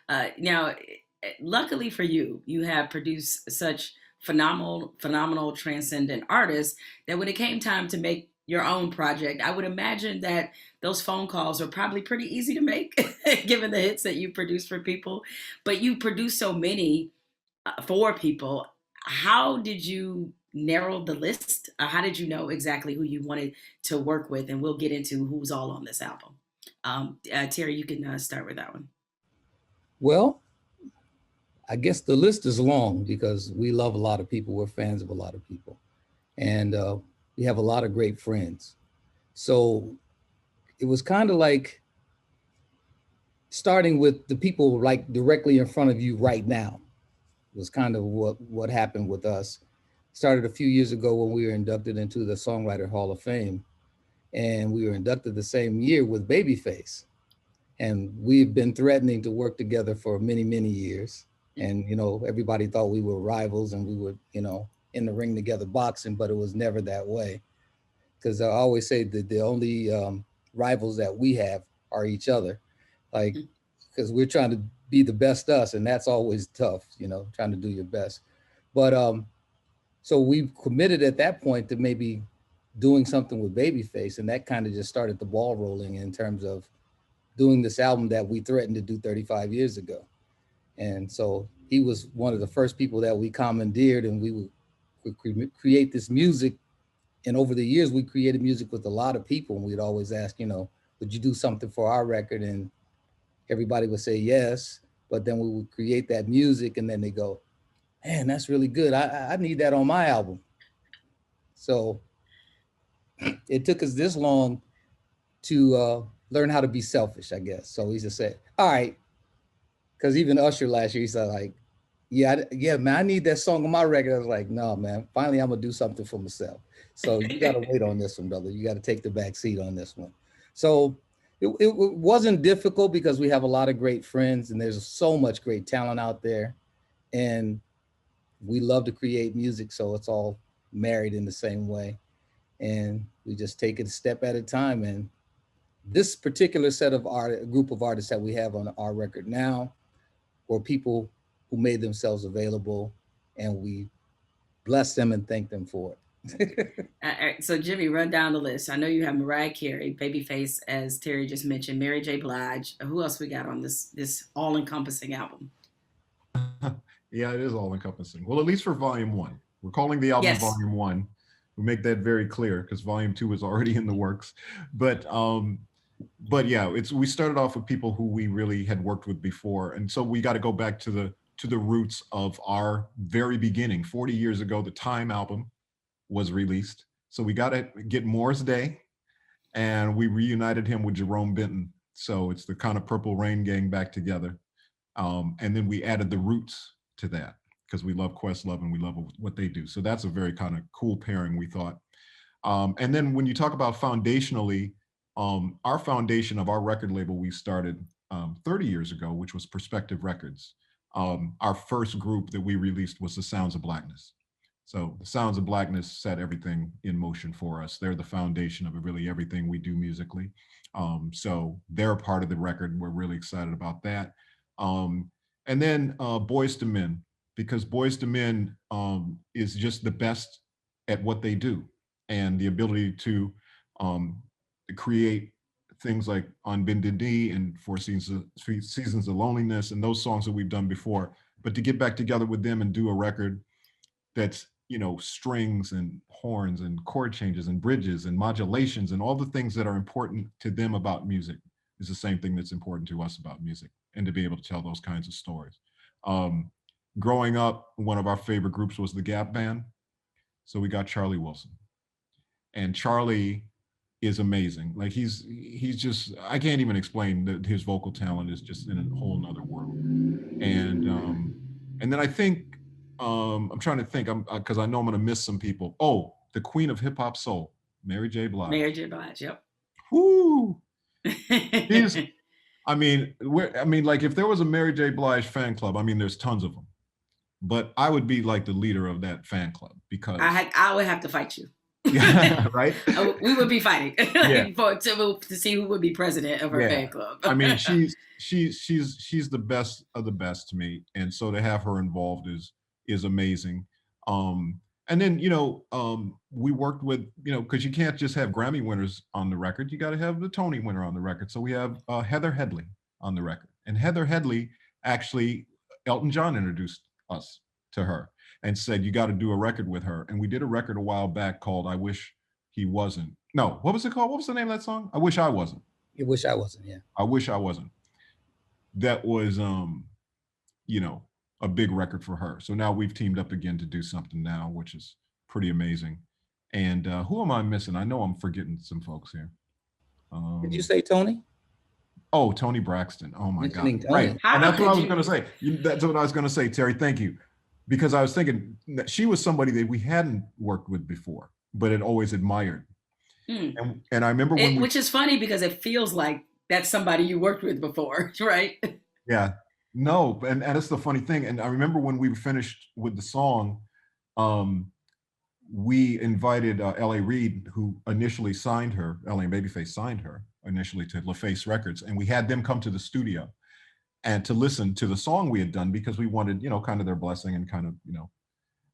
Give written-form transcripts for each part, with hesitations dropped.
Now, luckily for you, you have produced such phenomenal, transcendent artists that when it came time to make your own project, I would imagine that those phone calls are probably pretty easy to make, given the hits that you produce for people. But you produce so many for people. How did you narrow the list? How did you know exactly who you wanted to work with? And we'll get into who's all on this album. Terry, you can start with that one. Well, I guess the list is long because we love a lot of people. We're fans of a lot of people. And we have a lot of great friends. So it was kind of like starting with the people like directly in front of you right now was kind of what happened with us. Started a few years ago when we were inducted into the Songwriter Hall of Fame. And we were inducted the same year with Babyface. And we've been threatening to work together for many, many years. And, everybody thought we were rivals and we were, in the ring together boxing, but it was never that way. Because I always say that the only rivals that we have are each other. Like, because we're trying to be the best us, and that's always tough, trying to do your best. But so we committed at that point to maybe doing something with Babyface, and that kind of just started the ball rolling in terms of doing this album that we threatened to do 35 years ago. And so he was one of the first people that we commandeered, and we would create this music. And over the years, we created music with a lot of people, and we'd always ask, would you do something for our record? And everybody would say yes, but then we would create that music, and then they go, man, that's really good. I need that on my album. So it took us this long to learn how to be selfish, I guess. So he just said, all right, because even Usher last year, he said like, yeah, man, I need that song on my record. I was like, no, man, finally I'm gonna do something for myself. So you gotta wait on this one, brother. You gotta take the back seat on this one. So it wasn't difficult because we have a lot of great friends and there's so much great talent out there. And we love to create music, so it's all married in the same way. And we just take it a step at a time. And this particular set of group of artists that we have on our record now were people who made themselves available, and we bless them and thank them for it. All right, so Jimmy, run down the list. I know you have Mariah Carey, Babyface, as Terry just mentioned, Mary J. Blige. Who else we got on this all-encompassing album? Yeah, it is all encompassing. Well, at least for volume one. We're calling the album Yes. volume one. We make that very clear because volume two is already in the works. But yeah, we started off with people who we really had worked with before. And so we got to go back to the roots of our very beginning. 40 years ago, the Time album was released. So we got to get Morris Day, and we reunited him with Jerome Benton. So it's the kind of Purple Rain gang back together. And then we added the Roots to that because we love Questlove and we love what they do. So that's a very kind of cool pairing, we thought. And then when you talk about foundationally, our foundation of our record label we started 30 years ago, which was Perspective Records. Our first group that we released was the Sounds of Blackness. So the Sounds of Blackness set everything in motion for us. They're the foundation of really everything we do musically. So they're a part of the record. We're really excited about that. And then Boyz II Men, because Boyz II Men is just the best at what they do, and the ability to create things like On Bended Knee and Four Seasons of Loneliness and those songs that we've done before, but to get back together with them and do a record that's, strings and horns and chord changes and bridges and modulations and all the things that are important to them about music is the same thing that's important to us about music, and to be able to tell those kinds of stories. Growing up, one of our favorite groups was the Gap Band. So we got Charlie Wilson. And Charlie is amazing. Like he's just, I can't even explain that his vocal talent is just in a whole nother world. And then I think, I'm trying to think, because I know I'm gonna miss some people. Oh, the Queen of Hip Hop Soul, Mary J. Blige. Mary J. Blige, yep. Whoo! Like if there was a Mary J. Blige fan club, there's tons of them, but I would be like the leader of that fan club because I would have to fight you. right? We would be fighting Yeah, to see who would be president of her yeah. fan club. I mean, she's the best of the best to me, and so to have her involved is amazing. And then we worked with because you can't just have Grammy winners on the record, you got to have the Tony winner on the record. So we have Heather Headley on the record, and Heather Headley actually Elton John introduced us to her and said you got to do a record with her, and we did a record a while back called "I Wish He Wasn't." No, what was it called? What was the name of that song? I Wish I Wasn't. You wish I wasn't, yeah. I wish I wasn't. That was you know, a big record for her. So now we've teamed up again to do something now, which is pretty amazing. And who am I missing? I know I'm forgetting some folks here. Did you say Tony? Oh, Tony Braxton. Oh my God. Mentioning Tony. Right. How And that's what I could was going to say. That's what I was going to say, Terry. Thank you. Because I was thinking that she was somebody that we hadn't worked with before, but had always admired. And I remember when which is funny because it feels like that's somebody you worked with before, right? yeah, no, and that's the funny thing. And I remember when we finished with the song, we invited L.A. Reid, who initially signed her, L.A. and Babyface signed her initially to LaFace Records, and we had them come to the studio and to listen to the song we had done because we wanted, kind of their blessing and kind of,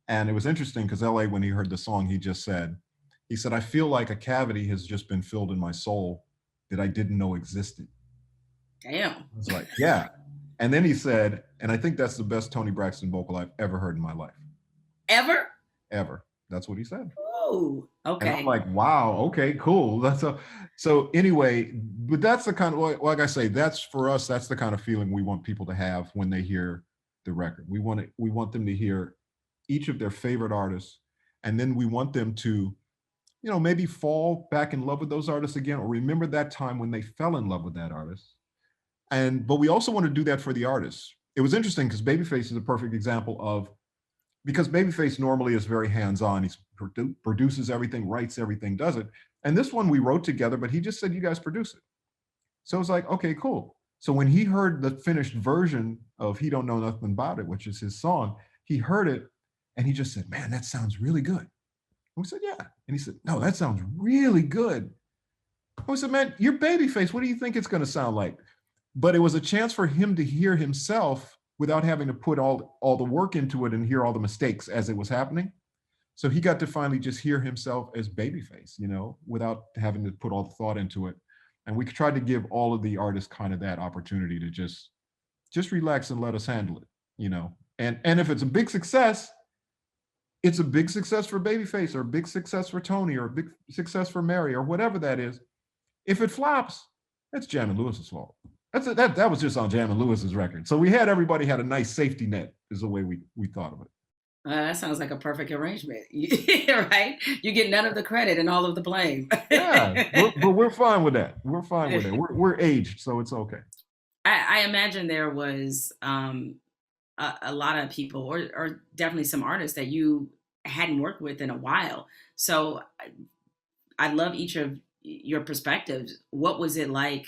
and it was interesting because L.A., when he heard the song, he said, I feel like a cavity has just been filled in my soul that I didn't know existed. Damn. I was like, yeah. And then he said, and I think that's the best Tony Braxton vocal I've ever heard in my life. Ever? Ever. That's what he said. Oh, okay. And I'm like, wow, okay, cool. So anyway, but that's the kind of, like I say, that's for us, that's the kind of feeling we want people to have when they hear the record. We want them to hear each of their favorite artists, and then we want them to maybe fall back in love with those artists again, or remember that time when they fell in love with that artist. But we also want to do that for the artists. It was interesting because Babyface is a perfect example of, because Babyface normally is very hands-on. He produces everything, writes everything, does it. And this one we wrote together, but he just said, you guys produce it. So it was like, okay, cool. So when he heard the finished version of He Don't Know Nothing About It, which is his song, he heard it and he just said, man, that sounds really good. We said, yeah. And he said, no, that sounds really good. I said, man, you're Babyface. What do you think it's going to sound like? But it was a chance for him to hear himself without having to put all the work into it and hear all the mistakes as it was happening. So he got to finally just hear himself as Babyface, without having to put all the thought into it. And we tried to give all of the artists kind of that opportunity to just relax and let us handle it, And if it's a big success, it's a big success for Babyface, or a big success for Tony, or a big success for Mary, or whatever that is. If it flops, that's Jam and Lewis's fault. That was just on Jam and Lewis's record. So everybody had a nice safety net, is the way we thought of it. That sounds like a perfect arrangement, right? You get none of the credit and all of the blame. Yeah, but we're fine with that. We're fine with it. We're aged, so it's okay. I imagine there was a lot of people, or definitely some artists that you hadn't worked with in a while. So I love each of your perspectives. What was it like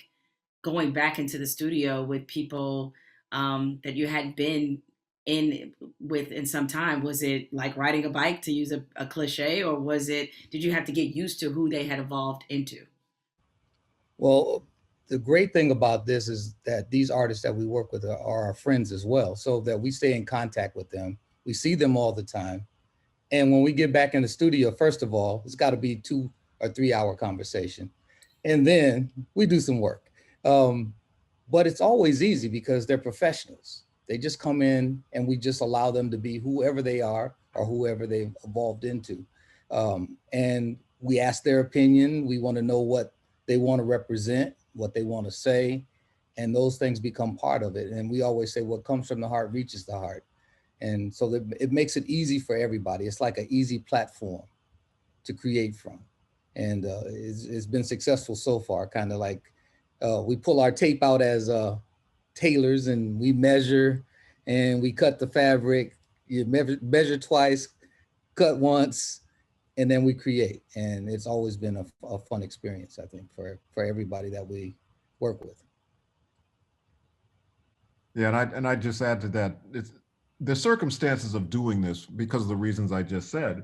going back into the studio with people that you hadn't been in with in some time? Was it like riding a bike, to use a cliche, or did you have to get used to who they had evolved into? Well, the great thing about this is that these artists that we work with are our friends as well, so that we stay in contact with them. We see them all the time. And when we get back in the studio, first of all, it's got to be 2 or 3 hour conversation. And then we do some work. But it's always easy because they're professionals. They just come in and we just allow them to be whoever they are or whoever they've evolved into. And we ask their opinion. We want to know what they want to represent, what they want to say, and those things become part of it. And we always say what comes from the heart reaches the heart. And so it makes it easy for everybody. It's like an easy platform to create from. And it's been successful so far, kind of like we pull our tape out as tailors, and we measure and we cut the fabric. You measure twice, cut once, and then we create. And it's always been a fun experience, I think, for everybody that we work with. Yeah, and I just add to that, it's the circumstances of doing this, because of the reasons I just said,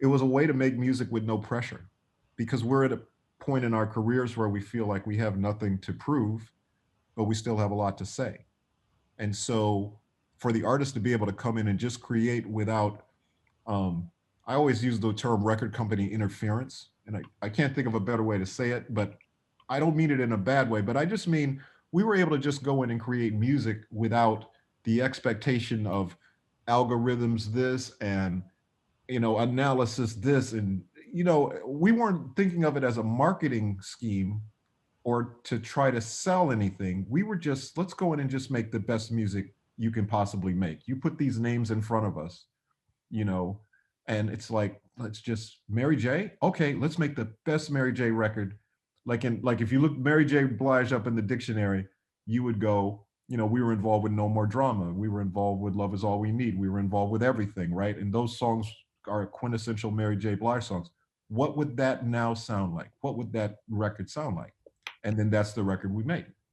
it was a way to make music with no pressure, because we're at a point in our careers where we feel like we have nothing to prove, but we still have a lot to say. And so for the artist to be able to come in and just create without, um, I always use the term record company interference, and I can't think of a better way to say it, but I don't mean it in a bad way, but I just mean we were able to just go in and create music without the expectation of algorithms this and, analysis this. And, we weren't thinking of it as a marketing scheme or to try to sell anything. We were just, let's go in and just make the best music you can possibly make. You put these names in front of us, you know, and it's like, let's just Mary J. Okay, let's make the best Mary J. record. Like if you look Mary J. Blige up in the dictionary, you would go, we were involved with No More Drama. We were involved with Love Is All We Need. We were involved with everything, right? And those songs are quintessential Mary J. Blige songs. What would that now sound like? What would that record sound like? And then that's the record we made.